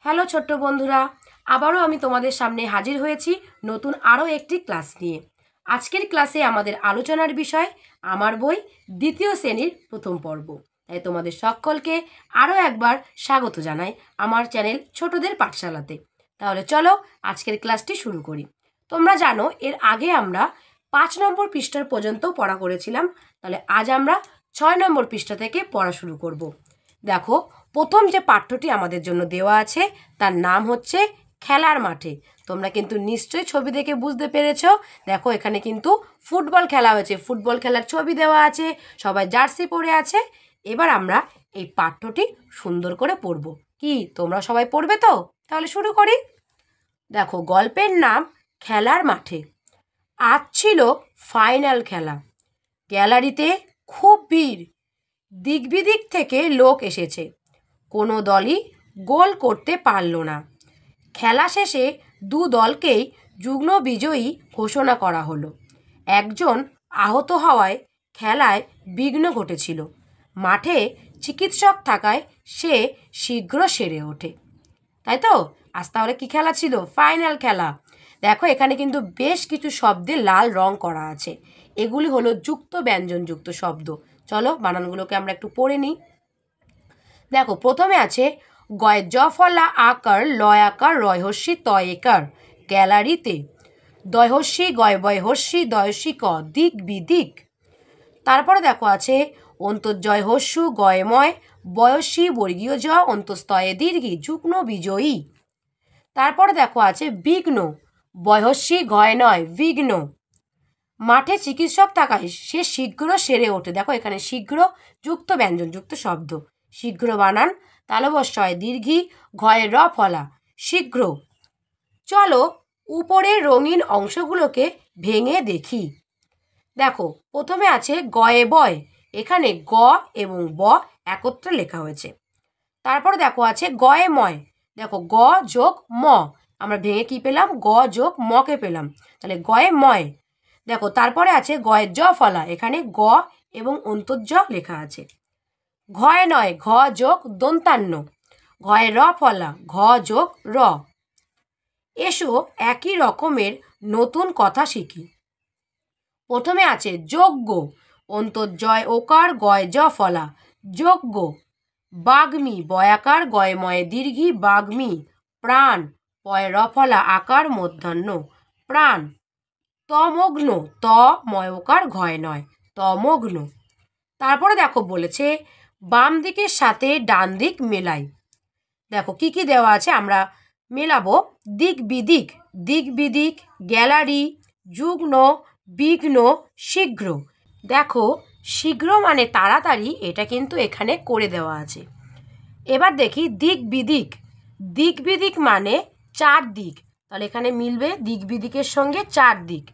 Hello ছোট্ট বন্ধুরা, আবারও আমি তোমাদের সামনে হাজির হয়েছি নতুন আরও একটি ক্লাস নিয়ে। আজকের ক্লাসে আমাদের আলোচনার বিষয় আমার বই দ্বিতীয় শ্রেণীর প্রথম পর্ব। তাই তোমাদের সকলকে আরও একবার স্বাগত জানাই আমার চ্যানেল ছোটদের পাঠশালাতে। তাহলে চলো আজকের ক্লাসটি শুরু করি। তোমরা জানো এর আগে আমরা 5 নম্বর পৃষ্ঠার পর্যন্ত পড়া করেছিলাম। তাহলে আজ আমরা 6 নম্বর পৃষ্ঠা থেকে পড়া শুরু করব। দেখো, প্রথম যে পাঠ্যটি আমাদের জন্য দেওয়া আছে তার নাম হচ্ছে খেলার মাঠে। তোমরা কিন্তু নিশ্চয়ই ছবি দেখে বুঝতে পেরেছো। দেখো, এখানে কিন্তু ফুটবল খেলা হয়েছে, ফুটবল খেলার ছবি দেওয়া আছে, সবাই জার্সি পরে আছে। এবার আমরা এই পাঠ্যটি সুন্দর করে পড়ব। কি তোমরা সবাই পড়বে তো? তাহলে শুরু করি। দেখো, গল্পের নাম খেলার মাঠে। আজ ছিল ফাইনাল খেলা। গ্যালারিতে খুব ভিড়, দিক বিদিক থেকে লোক এসেছে। কোনো দলই গোল করতে পারল না। খেলা শেষে দু দলকেই যুগ্ম বিজয়ী ঘোষণা করা হলো। একজন আহত হওয়ায় খেলায় বিঘ্ন ঘটেছিল। মাঠে চিকিৎসক থাকায় সে শীঘ্র সেরে ওঠে। তাই তো, আজ তাহলে কী খেলা ছিল? ফাইনাল খেলা। দেখো, এখানে কিন্তু বেশ কিছু শব্দে লাল রং করা আছে। এগুলি হলো যুক্ত ব্যঞ্জনযুক্ত শব্দ। চলো বানানগুলোকে আমরা একটু পড়ে নিই। দেখো, প্রথমে আছে গয় জ ফলা আকার লয় আকার রয়হস্যি তয় একার গ্যালারিতে। দয়হস্যি গয় বয়হস্যি দয়স্যি ক দিক বিদিক। তারপরে দেখো আছে অন্তর্জয় হস্যু গয়ময় বয়সী বর্গীয় জ অন্তস্তয়ে দীর্ঘি যুগ্ম বিজয়ী। তারপরে দেখো আছে বিঘ্ন বয়স্যি গয় নয় বিঘ্ন। মাঠে চিকিৎসক থাকায় সে শীঘ্র সেরে ওঠে। দেখো, এখানে শীঘ্র যুক্ত ব্যঞ্জনযুক্ত শব্দ। শীঘ্র বানান তালবস্যয় দীর্ঘি ঘয়ের র ফলা শীঘ্র। চলো উপরের রঙিন অংশগুলোকে ভেঙে দেখি। দেখো, প্রথমে আছে গয়ে বয়। এখানে গ এবং ব একত্রে লেখা হয়েছে। তারপরে দেখো আছে গয়ে ময়। দেখো, গ যোগ ম, আমরা ভেঙে কি পেলাম? গ যোগ মকে পেলাম। তাহলে গয়ে ময়। দেখো, তারপরে আছে গয়ের জ ফলা। এখানে গ এবং অন্তর্জ লেখা আছে। ঘয় নয় ঘ যোগ দন্তান্ন। ঘয়ের র ফলা ঘ যোগ র। এসো একই রকমের নতুন কথা শিখি। প্রথমে আছে যোগ্য অন্তর্জয় ওকার গয় জ ফলা যোগ্য। বাগ্মী বয়াকার গয় ময় দীর্ঘি বাগ্মী। প্রাণ পয় র ফলা আকার মধ্যাহ্ন প্রাণ। তমগ্ন ত ময়কার ঘয় নয় তমগ্ন। তারপরে দেখো বলেছে বাম দিকের সাথে ডান দিক মেলাই। দেখো কি কি দেওয়া আছে আমরা মেলাবো। দিক বিদিক, দিক বিদিক, গ্যালারি, যুগ্ন, বিঘ্ন, শীঘ্র। দেখো, শীঘ্র মানে তাড়াতাড়ি, এটা কিন্তু এখানে করে দেওয়া আছে। এবার দেখি দিক বিদিক। দিক বিদিক মানে চার দিক, তাহলে এখানে মিলবে দিক বিদিকের সঙ্গে চার দিক।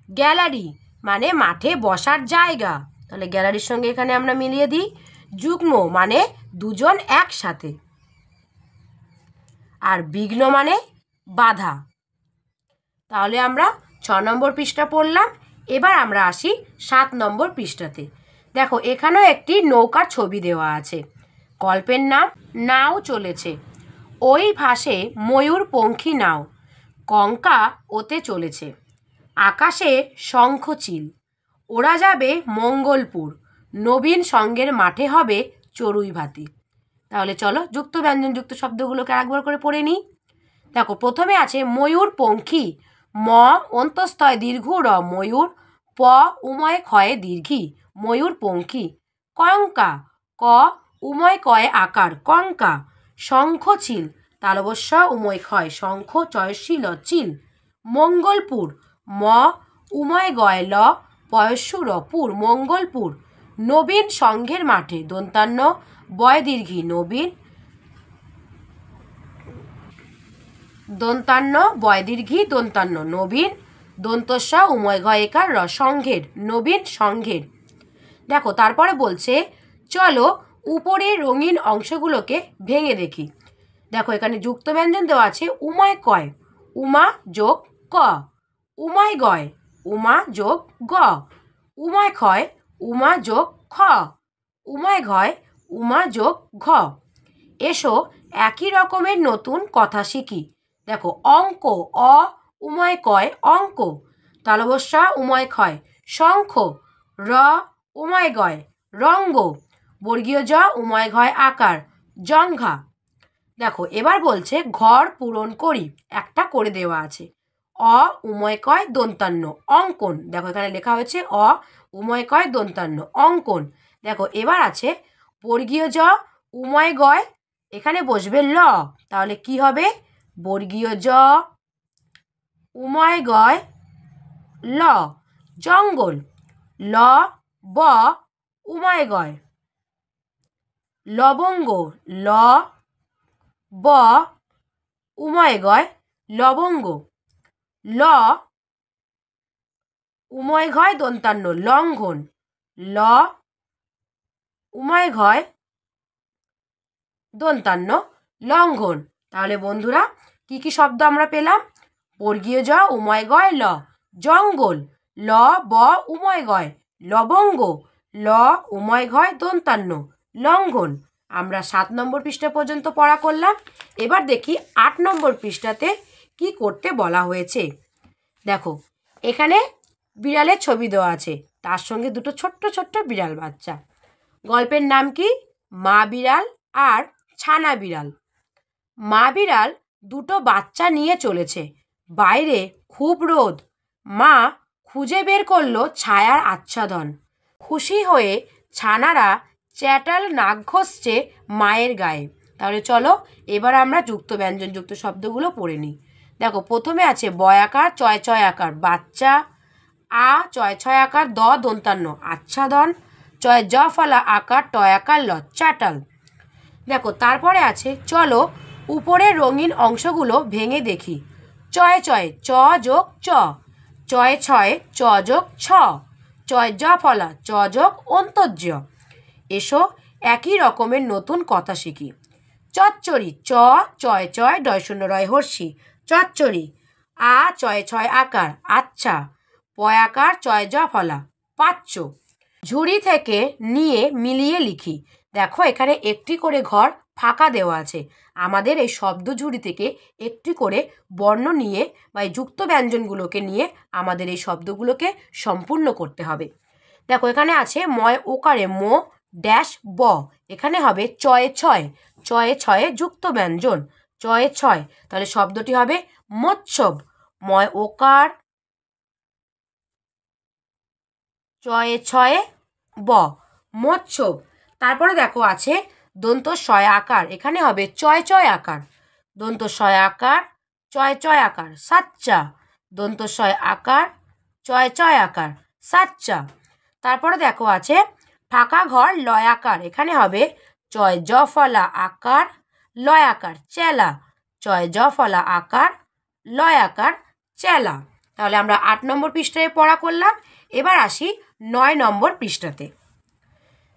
গ্যালারি মানে মাঠে বসার জায়গা, তাহলে গ্যালারির সঙ্গে এখানে আমরা মিলিয়ে দিই। যুগ্ম মানে দুজন একসাথে। আর বিঘ্ন মানে বাধা। তাহলে আমরা 6 নম্বর পৃষ্ঠা পড়লাম। এবার আমরা আসি 7 নম্বর পৃষ্ঠাতে। দেখো, এখানেও একটি নৌকার ছবি দেওয়া আছে। গল্পের নাম নাও চলেছে। ওই ভাসে ময়ূর পঙ্খী নাও, কঙ্কা ওতে চলেছে। আকাশে শঙ্খচিল, ওরা যাবে মঙ্গলপুর। নবীন সঙ্গের মাঠে হবে চড়ুই ভাতি। তাহলে চলো যুক্ত ব্যঞ্জনযুক্ত শব্দগুলোকে একবার করে পড়ে নিই। দেখো, প্রথমে আছে ময়ূর পঙ্খী। ম অন্তস্তয় দীর্ঘ র ময়ূর। প উময় ক্ষয়ে দীর্ঘি ময়ূর পঙ্খী। কঙ্কা ক উময় কয়ে আকার কঙ্কা। শঙ্খচিল তালবস্য উময় ক্ষয় শঙ্খ চয়শীল চিল। মঙ্গলপুর ম উময় গয় ল পয়স্যু রপুর মঙ্গলপুর। নবীন সংঘের মাঠে দন্তান্ন বয় দীর্ঘি নবীন। দন্তান্ন বয় দীর্ঘি দন্তান্ন নবীন। দন্তস্য উময় ঘয়কার র সংঘের নবীন সংঘের। দেখো, তারপরে বলছে চলো উপরের রঙিন অংশগুলোকে ভেঙে দেখি। দেখো, এখানে যুক্ত ব্যঞ্জন দেওয়া আছে উময় কয় উমা যোগ ক। উময় গয় উমা যোগ গ। উময় ক্ষয় উমা যোগ খ। উময় ঘয় উমা যোগ ঘ। এসো একই রকমের নতুন কথা শিখি। দেখো অঙ্ক, অ উময় কয় অঙ্ক, তালবস্যা উময় ক্ষয় শঙ্খ, র উময় গয় রঙ্গ, বর্গীয় জ উময় ঘয় আকার জঙ্ঘা। দেখো এবার বলছে ঘর পূরণ করি, একটা করে দেওয়া আছে। অ উময় কয় দন্তান্ন অঙ্কন, দেখো এখানে লেখা হয়েছে অ উময় কয় দন্তান্ন অঙ্কন। দেখো এবার আছে বর্গীয় জ উময় গয়, এখানে বসবে ল, তাহলে কি হবে বর্গীয় জ উময় গয় ল জঙ্গল, ল ব উময় গয় লবঙ্গ, ল ব উময় গয় লবঙ্গ, ল উময় ঘয় দন্তান্ন লঙ্ঘন, ল উময় ঘয় দন্তান্ন লঙ্ঘন। তাহলে বন্ধুরা কি কি শব্দ আমরা পেলাম? বর্গীয় জ উময় গয় ল জঙ্গল, ল ব উময় গয় লবঙ্গ, ল উময় ঘয় দন্তান্ন লঙ্ঘন। আমরা 7 নম্বর পৃষ্ঠা পর্যন্ত পড়া করলাম। এবার দেখি 8 নম্বর পৃষ্ঠাতে কি করতে বলা হয়েছে। দেখো এখানে বিড়ালের ছবি দেওয়া আছে, তার সঙ্গে দুটো ছোট্ট ছোট্ট বিড়াল বাচ্চা। গল্পের নাম কি? মা বিড়াল আর ছানা বিড়াল। মা বিড়াল দুটো বাচ্চা নিয়ে চলেছে, বাইরে খুব রোদ। মা খুঁজে বের করলো ছায়ার আচ্ছাদন। খুশি হয়ে ছানারা চ্যাটাল নাক ঘষছে মায়ের গায়ে। তাহলে চলো এবার আমরা যুক্ত ব্যঞ্জনযুক্ত শব্দগুলো পড়ে নিই। দেখো প্রথমে আছে বয়াকার চয় চয় আকার বাচ্চা, আ চয় ছয় আকার দ দন্তান্ন আচ্ছাদন, চয় জ ফলা আকার টয় আকার ল চ্যাটাল। দেখো তারপরে আছে চলো উপরের রঙিন অংশগুলো ভেঙে দেখি। চয় চয় চ যোগ চ, চয় ছয় চ যোগ ছ, চয় জ ফলা চ যোগ অন্তর্য। এসো একই রকমের নতুন কথা শিখি। চচ্চড়ি চ চয় চয় ডয় শূন্য রয় হর্ষি চচ্চড়ি, আ চয় ছয় আকার আচ্ছা, পয়াকার চয় জ ফলা পাচ্য। ঝুড়ি থেকে নিয়ে মিলিয়ে লিখি। দেখো এখানে একটি করে ঘর ফাঁকা দেওয়া আছে, আমাদের এই শব্দ ঝুড়ি থেকে একটি করে বর্ণ নিয়ে বা এই যুক্ত ব্যঞ্জনগুলোকে নিয়ে আমাদের এই শব্দগুলোকে সম্পূর্ণ করতে হবে। দেখো এখানে আছে ময় ওকারে মো ড্যাশ ব, এখানে হবে চয়ে ছয়, চয়ে ছয়ে যুক্ত ব্যঞ্জন চয়ে ছয়, তাহলে শব্দটি হবে মৎস্যব। ময় ওকার চয়ে ছয়ে ব মৎস্যব। তারপরে দেখো আছে দন্ত শয় আকার, এখানে হবে চয় চয় আকার, দন্ত শয় আকার চয় চয় আকার সাচ্চা, দন্ত শয় আকার চয় চয় আকার সাচ্চা। তারপরে দেখো আছে ফাঁকা ঘর লয় আকার, এখানে হবে চয় জ ফলা আকার লয় আকার চেলা, চয় জ ফলা আকার লয় আকার চেলা। তাহলে আমরা 8 নম্বর পৃষ্ঠায় পড়া করলাম। এবার আসি 9 নম্বর পৃষ্ঠাতে।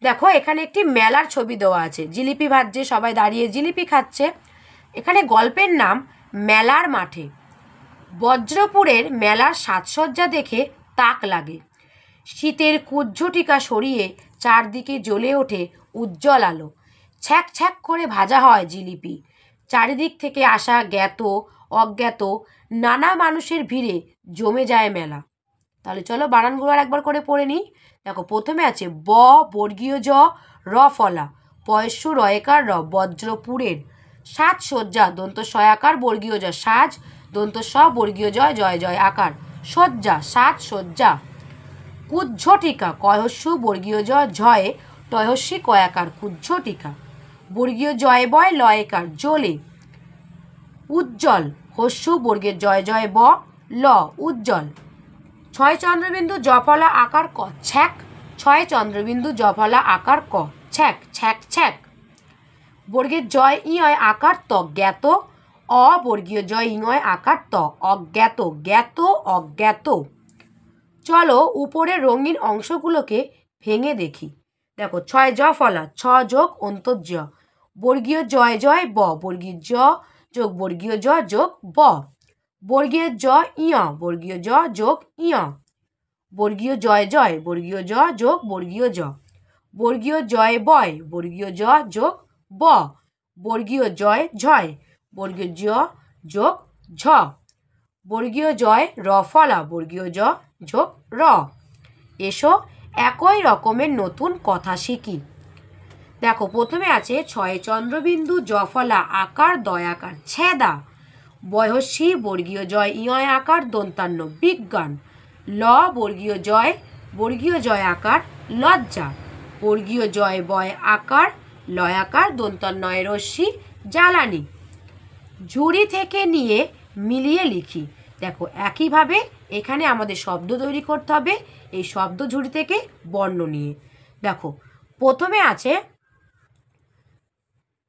দেখো এখানে একটি মেলার ছবি দেওয়া আছে, জিলিপি ভাজছে, সবাই দাঁড়িয়ে জিলিপি খাচ্ছে। এখানে গল্পের নাম মেলার মাঠে। বজ্রপুরের মেলার সাজসজ্জা দেখে তাক লাগে। শীতের কুজ্ঝটিকা সরিয়ে চারদিকে জ্বলে ওঠে উজ্জ্বল আলো। ছ্যাক ছ্যাক করে ভাজা হয় জিলিপি। চারিদিক থেকে আসা জ্ঞাত অজ্ঞাত নানা মানুষের ভিড়ে জমে যায় মেলা। তাহলে চলো বানানগুলো আর একবার করে পড়ে নিই। দেখো প্রথমে আছে ব বর্গীয় জ র ফলা পয়স্যু রয়েকার র বজ্রপুরের, সাজসজ্জা দন্ত শয়াকার বর্গীয় জ সাজ, দন্ত স বর্গীয় জয় জয় জয় আকার সজ্জা সাজসজ্জা। কুজ্ঝটিকা কয়স্যু বর্গীয় জ ঝয়ে টয়স্যি কয়াকার কুজ্ঝটিকা, বর্গীয় জয় বয় লয়কার জ্বলে। উজ্জ্বল হস্যু বর্গের জয় জয় ব ল উজ্জ্বল। ছয় চন্দ্রবিন্দু জফলা আকার ক ছ্যাক, ছয় চন্দ্রবিন্দু জফলা আকার ক ছ্যাক ছ্যাক ছ্যাক। বর্গের জয় ইয় আকার ত জ্ঞাত, অবর্গীয় জয় ইয় আকার ত অজ্ঞাত জ্ঞাত অজ্ঞাত। চলো উপরের রঙিন অংশগুলোকে ভেঙে দেখি। দেখো ছয় জ ফলা ছ যোগ অন্তর্য, বর্গীয় জয় জয় ব বর্গীয় জ যোগ বর্গীয় জ যোগ ব, বর্গীয় জ ইয় বর্গীয় জ যোগ ইয়, বর্গীয় জয় জয় বর্গীয় জ যোগ বর্গীয় জ, বর্গীয় জয় বয় বর্গীয় জ যোগ ব, বর্গীয় জয় ঝয়, বর্গীয় জ যোগ ঝ, বর্গীয় জয় র ফলা, বর্গীয় জ যোগ র। এসো একই রকমের নতুন কথা শিখি। দেখো প্রথমে আছে ছয়ে চন্দ্রবিন্দু, জ ফলা আকার, দয়াকার ছেদা, বয়সী বর্গীয় জয় ইয় আকার দন্তান্ন বিজ্ঞান, ল বর্গীয় জয় আকার লজ্জা, বর্গীয় জয় বয় আকার লয়াকার দন্তান্নয় রশ্মি জ্বালানি। ঝুড়ি থেকে নিয়ে মিলিয়ে লিখি। দেখো একইভাবে এখানে আমাদের শব্দ তৈরি করতে হবে এই শব্দ ঝুড়ি থেকে বর্ণ নিয়ে। দেখো প্রথমে আছে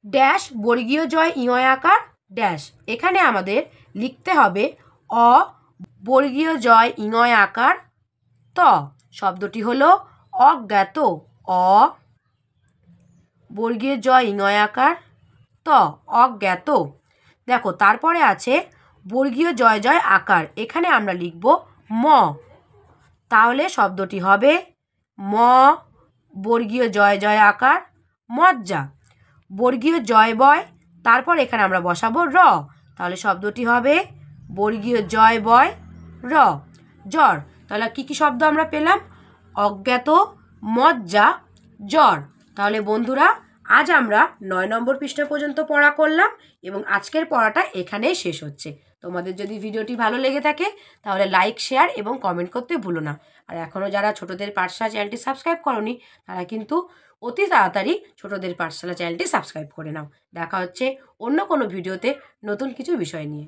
ড্যাশ বর্গীয় জয় ইয় আকার ড্যাশ, এখানে আমাদের লিখতে হবে অ বর্গীয় জয় ইয় আকার ত, শব্দটি হলো অজ্ঞাত, অ বর্গীয় জয় ইয় আকার ত অজ্ঞাত। দেখো তারপরে আছে বর্গীয় জয় আকার, এখানে আমরা লিখব ম, তাহলে শব্দটি হবে ম বর্গীয় জয় আকার মজ্জা, বর্গীয় জয় বয়, তারপর এখানে আমরা বসাবো র, তাহলে শব্দটি হবে বর্গীয় জয় বয় র জ্বর। তাহলে কি কি শব্দ আমরা পেলাম? অজ্ঞাত, মজ্জা, জ্বর। তাহলে বন্ধুরা আজ আমরা 9 নম্বর পৃষ্ঠা পর্যন্ত পড়া করলাম এবং আজকের পড়াটা এখানেই শেষ হচ্ছে। তোমাদের যদি ভিডিওটি ভালো লেগে থাকে তাহলে লাইক, শেয়ার এবং কমেন্ট করতে ভুলো না। আর এখনও যারা ছোটদের পাঠশালা চ্যানেলটি সাবস্ক্রাইব করোনি তারা কিন্তু অতি তাড়াতাড়ি ছোটদের পাঠশালা চ্যানেলটি সাবস্ক্রাইব করে নাও। দেখা হচ্ছে অন্য কোনো ভিডিওতে নতুন কিছু বিষয় নিয়ে।